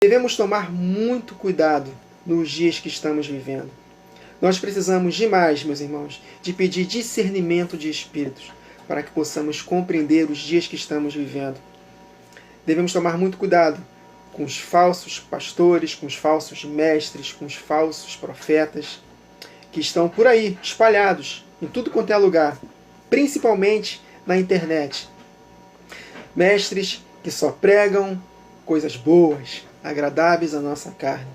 Devemos tomar muito cuidado nos dias que estamos vivendo. Nós precisamos demais, meus irmãos, de pedir discernimento de espíritos para que possamos compreender os dias que estamos vivendo. Devemos tomar muito cuidado com os falsos pastores, com os falsos mestres, com os falsos profetas que estão por aí, espalhados em tudo quanto é lugar, principalmente na internet. Mestres que só pregam coisas boas, agradáveis à nossa carne.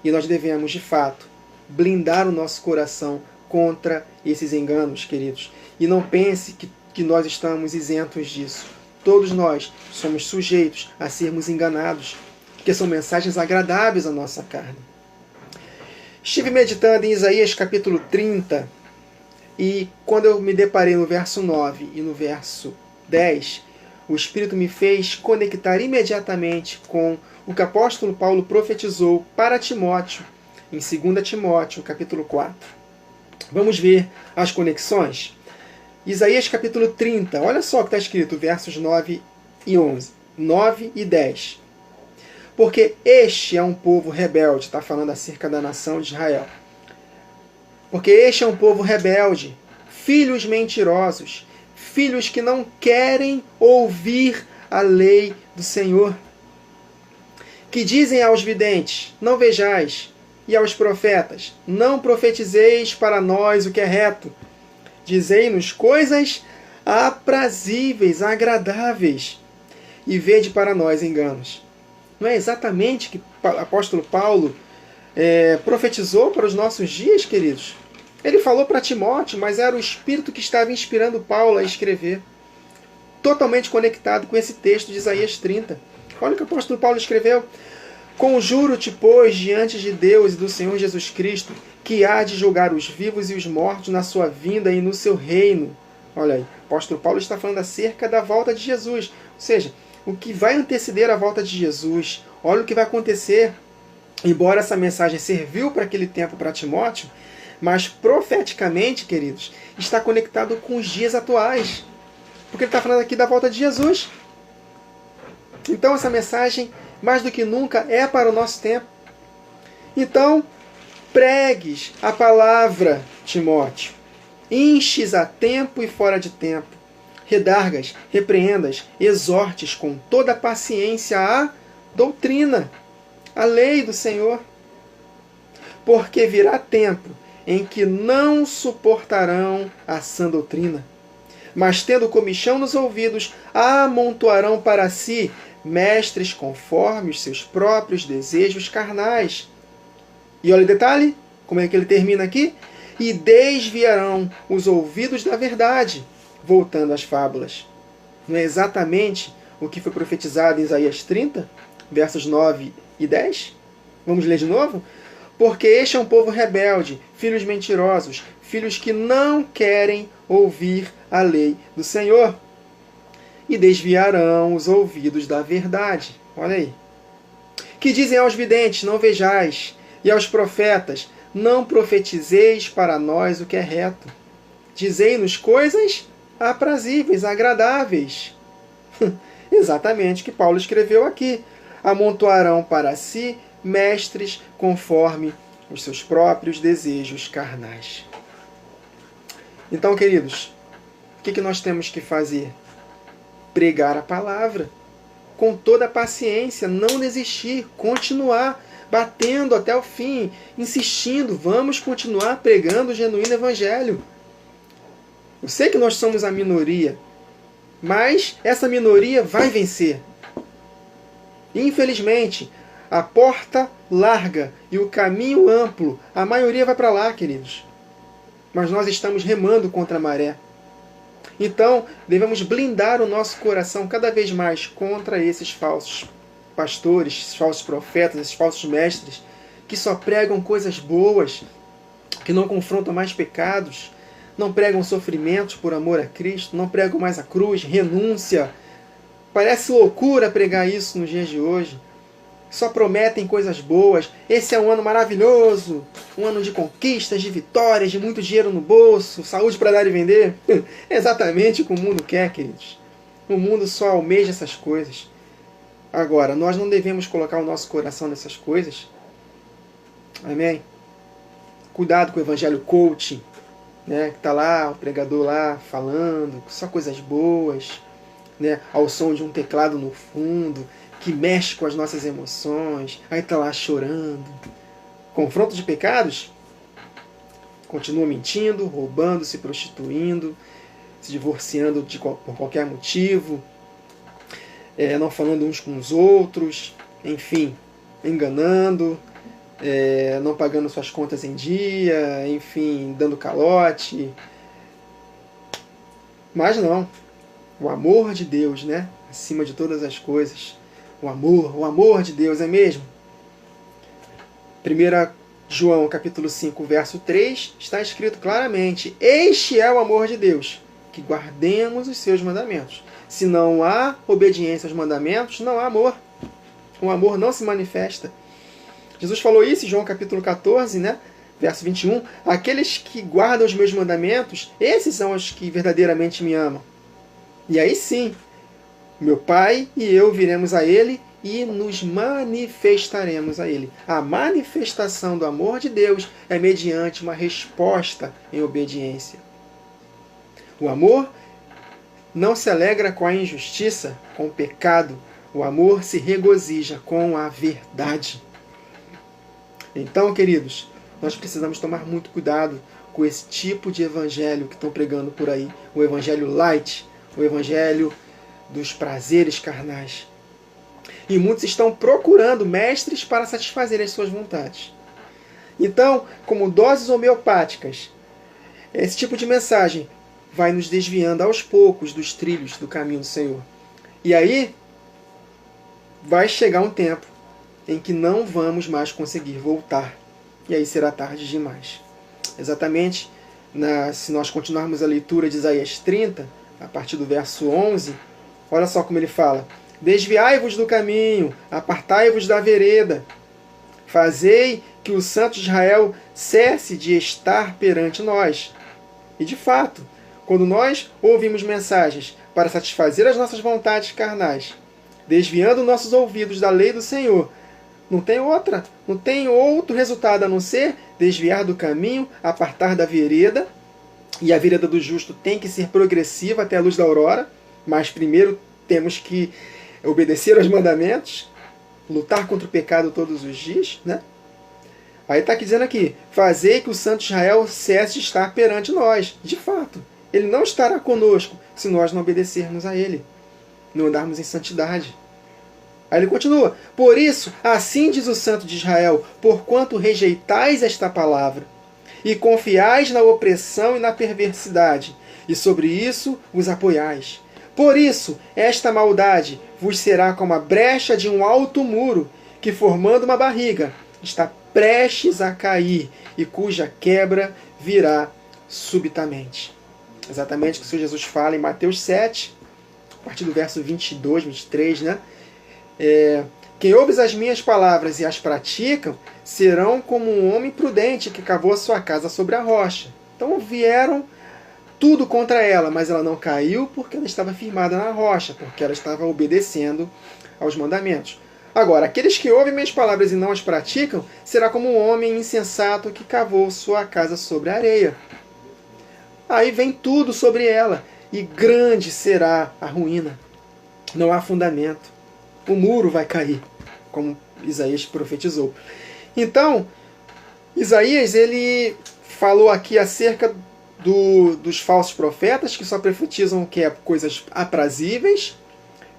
E nós devemos, de fato, blindar o nosso coração contra esses enganos, queridos. E não pense que nós estamos isentos disso. Todos nós somos sujeitos a sermos enganados, porque são mensagens agradáveis à nossa carne. Estive meditando em Isaías capítulo 30, e quando eu me deparei no verso 9 e no verso 10, o Espírito me fez conectar imediatamente com o que o apóstolo Paulo profetizou para Timóteo, em 2 Timóteo, capítulo 4. Vamos ver as conexões? Isaías capítulo 30, olha só o que está escrito, versos 9 e 11. 9 e 10. Porque este é um povo rebelde, está falando acerca da nação de Israel. Porque este é um povo rebelde, filhos mentirosos, filhos que não querem ouvir a lei do Senhor. Que dizem aos videntes, não vejais, e aos profetas, não profetizeis para nós o que é reto. Dizei-nos coisas aprazíveis, agradáveis, e vede para nós enganos. Não é exatamente que o apóstolo Paulo profetizou para os nossos dias, queridos? Ele falou para Timóteo, mas era o Espírito que estava inspirando Paulo a escrever. Totalmente conectado com esse texto de Isaías 30. Olha o que o apóstolo Paulo escreveu. Conjuro-te, pois, diante de Deus e do Senhor Jesus Cristo, que há de julgar os vivos e os mortos na sua vinda e no seu reino. Olha aí, o apóstolo Paulo está falando acerca da volta de Jesus. Ou seja, o que vai anteceder a volta de Jesus. Olha o que vai acontecer. Embora essa mensagem serviu para aquele tempo para Timóteo, mas profeticamente, queridos, está conectado com os dias atuais. Porque ele está falando aqui da volta de Jesus. Então essa mensagem, mais do que nunca, é para o nosso tempo. Então, pregues a palavra, Timóteo. Enches a tempo e fora de tempo. Redargas, repreendas, exortes com toda a paciência a doutrina, a lei do Senhor. Porque virá tempo em que não suportarão a sã doutrina, mas tendo comichão nos ouvidos, amontoarão para si mestres conforme os seus próprios desejos carnais. E olha o detalhe, como é que ele termina aqui? E desviarão os ouvidos da verdade, voltando às fábulas. Não é exatamente o que foi profetizado em Isaías 30, versos 9 e 10? Vamos ler de novo? Porque este é um povo rebelde, filhos mentirosos, filhos que não querem ouvir a lei do Senhor. E desviarão os ouvidos da verdade. Olha aí. Que dizem aos videntes, não vejais, e aos profetas, não profetizeis para nós o que é reto. Dizei-nos coisas aprazíveis, agradáveis. Exatamente o que Paulo escreveu aqui. Amontoarão para si mestres conforme os seus próprios desejos carnais. Então, queridos, o que nós temos que fazer? Pregar a palavra com toda a paciência, não desistir, continuar batendo até o fim, insistindo, vamos continuar pregando o genuíno evangelho. Eu sei que nós somos a minoria, mas essa minoria vai vencer. Infelizmente, a porta larga e o caminho amplo, a maioria vai para lá, queridos. Mas nós estamos remando contra a maré. Então, devemos blindar o nosso coração cada vez mais contra esses falsos pastores, esses falsos profetas, esses falsos mestres, que só pregam coisas boas, que não confrontam mais pecados, não pregam sofrimentos por amor a Cristo, não pregam mais a cruz, renúncia. Parece loucura pregar isso nos dias de hoje. Só prometem coisas boas. Esse é um ano maravilhoso, um ano de conquistas, de vitórias, de muito dinheiro no bolso, saúde para dar e vender. É exatamente o que o mundo quer, queridos. O mundo só almeja essas coisas. Agora, nós não devemos colocar o nosso coração nessas coisas. Amém? Cuidado com o evangelho coaching, né? Que está lá, o pregador lá falando, só coisas boas, né? Ao som de um teclado no fundo, que mexe com as nossas emoções, aí está lá chorando. Confronto de pecados? Continua mentindo, roubando, se prostituindo, se divorciando por qualquer motivo, não falando uns com os outros, enfim, enganando, não pagando suas contas em dia, enfim, dando calote. Mas não, o amor de Deus, né? Acima de todas as coisas. O amor de Deus, é mesmo? 1 João capítulo 5, verso 3, está escrito claramente: este é o amor de Deus, que guardemos os seus mandamentos. Se não há obediência aos mandamentos, não há amor. O amor não se manifesta. Jesus falou isso em João capítulo 14, né? Verso 21. Aqueles que guardam os meus mandamentos, esses são os que verdadeiramente me amam. E aí sim, meu Pai e eu viremos a Ele e nos manifestaremos a Ele. A manifestação do amor de Deus é mediante uma resposta em obediência. O amor não se alegra com a injustiça, com o pecado. O amor se regozija com a verdade. Então, queridos, nós precisamos tomar muito cuidado com esse tipo de evangelho que estão pregando por aí. O evangelho light, o evangelho dos prazeres carnais. E muitos estão procurando mestres para satisfazer as suas vontades. Então, como doses homeopáticas, esse tipo de mensagem vai nos desviando aos poucos dos trilhos do caminho do Senhor. E aí, vai chegar um tempo em que não vamos mais conseguir voltar. E aí será tarde demais. Exatamente, se nós continuarmos a leitura de Isaías 30, a partir do verso 11, olha só como ele fala: desviai-vos do caminho, apartai-vos da vereda, fazei que o Santo de Israel cesse de estar perante nós. E de fato, quando nós ouvimos mensagens para satisfazer as nossas vontades carnais, desviando nossos ouvidos da lei do Senhor, não tem outro resultado a não ser desviar do caminho, apartar da vereda, e a vereda do justo tem que ser progressiva até a luz da aurora, mas primeiro temos que obedecer aos mandamentos, lutar contra o pecado todos os dias, né? Aí está dizendo aqui: fazer que o Santo Israel cesse de estar perante nós. De fato, ele não estará conosco se nós não obedecermos a ele, não andarmos em santidade. Aí ele continua: por isso, assim diz o Santo de Israel, porquanto rejeitais esta palavra, e confiais na opressão e na perversidade, e sobre isso vos apoiais. Por isso, esta maldade vos será como a brecha de um alto muro, que formando uma barriga, está prestes a cair, e cuja quebra virá subitamente. Exatamente o que o Senhor Jesus fala em Mateus 7, a partir do verso 22, 23, né? Quem ouve as minhas palavras e as praticam, serão como um homem prudente que cavou a sua casa sobre a rocha. Então vieram tudo contra ela, mas ela não caiu porque ela estava firmada na rocha, porque ela estava obedecendo aos mandamentos. Agora, aqueles que ouvem minhas palavras e não as praticam, será como um homem insensato que cavou sua casa sobre a areia. Aí vem tudo sobre ela, e grande será a ruína. Não há fundamento. O muro vai cair, como Isaías profetizou. Então, Isaías ele falou aqui acerca dos falsos profetas, que só profetizam que é coisas aprazíveis,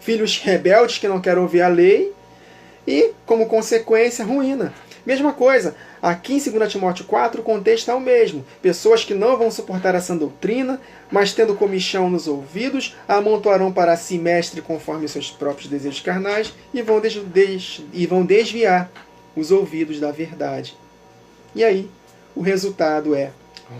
filhos rebeldes que não querem ouvir a lei, e, como consequência, ruína. Mesma coisa, aqui em 2 Timóteo 4, o contexto é o mesmo. Pessoas que não vão suportar essa doutrina, mas tendo comichão nos ouvidos, amontoarão para si mestre conforme seus próprios desejos carnais e vão desviar os ouvidos da verdade. E aí, o resultado é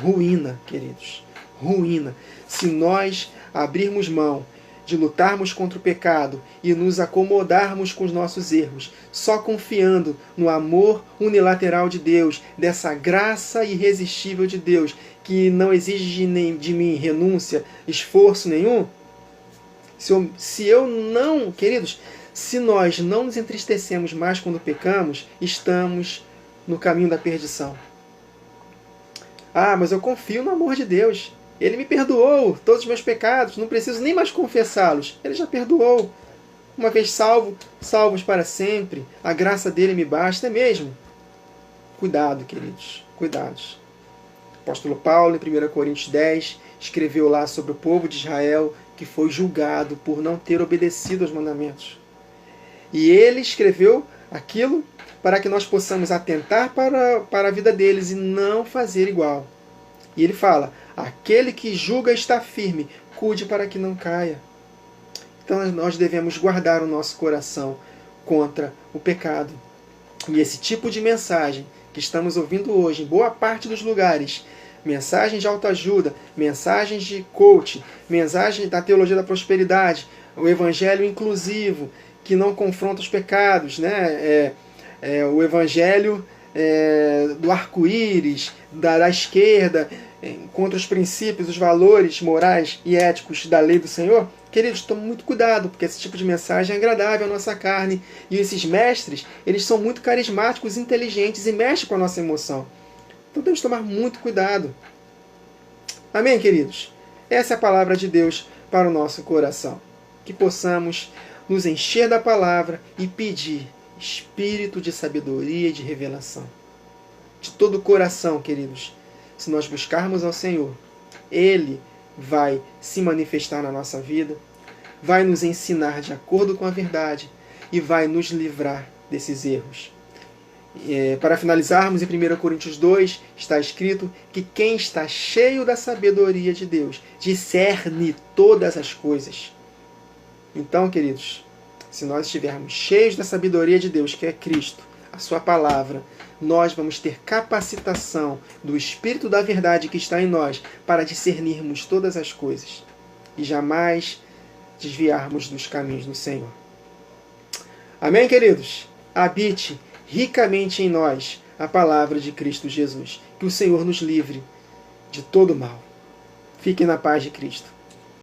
ruína, queridos. Ruína. Se nós abrirmos mão de lutarmos contra o pecado e nos acomodarmos com os nossos erros, só confiando no amor unilateral de Deus, dessa graça irresistível de Deus, que não exige de mim renúncia, esforço nenhum, se eu não, queridos, Se nós não nos entristecemos mais quando pecamos, estamos no caminho da perdição. Ah, mas eu confio no amor de Deus. Ele me perdoou todos os meus pecados, não preciso nem mais confessá-los. Ele já perdoou. Uma vez salvo, salvos para sempre. A graça dele me basta, é mesmo? Cuidado, queridos, cuidados. O apóstolo Paulo, em 1 Coríntios 10, escreveu lá sobre o povo de Israel que foi julgado por não ter obedecido aos mandamentos. E ele escreveu aquilo para que nós possamos atentar para a vida deles e não fazer igual. E ele fala, aquele que julga está firme, cuide para que não caia. Então nós devemos guardar o nosso coração contra o pecado. E esse tipo de mensagem que estamos ouvindo hoje, em boa parte dos lugares, mensagens de autoajuda, mensagens de coach, mensagem da teologia da prosperidade, o evangelho inclusivo, que não confronta os pecados, né? O evangelho do arco-íris, da esquerda, contra os princípios, os valores morais e éticos da lei do Senhor. Queridos, tome muito cuidado, porque esse tipo de mensagem é agradável à nossa carne. E esses mestres, eles são muito carismáticos, inteligentes e mexem com a nossa emoção. Então temos que tomar muito cuidado. Amém, queridos? Essa é a palavra de Deus para o nosso coração. Que possamos nos encher da palavra e pedir espírito de sabedoria e de revelação. De todo o coração, queridos. Se nós buscarmos ao Senhor, Ele vai se manifestar na nossa vida, vai nos ensinar de acordo com a verdade e vai nos livrar desses erros. Para finalizarmos, em 1 Coríntios 2 está escrito que quem está cheio da sabedoria de Deus discerne todas as coisas. Então, queridos, se nós estivermos cheios da sabedoria de Deus, que é Cristo, a sua palavra, nós vamos ter capacitação do Espírito da verdade que está em nós para discernirmos todas as coisas e jamais desviarmos dos caminhos do Senhor. Amém, queridos? Habite ricamente em nós a palavra de Cristo Jesus. Que o Senhor nos livre de todo mal. Fiquem na paz de Cristo.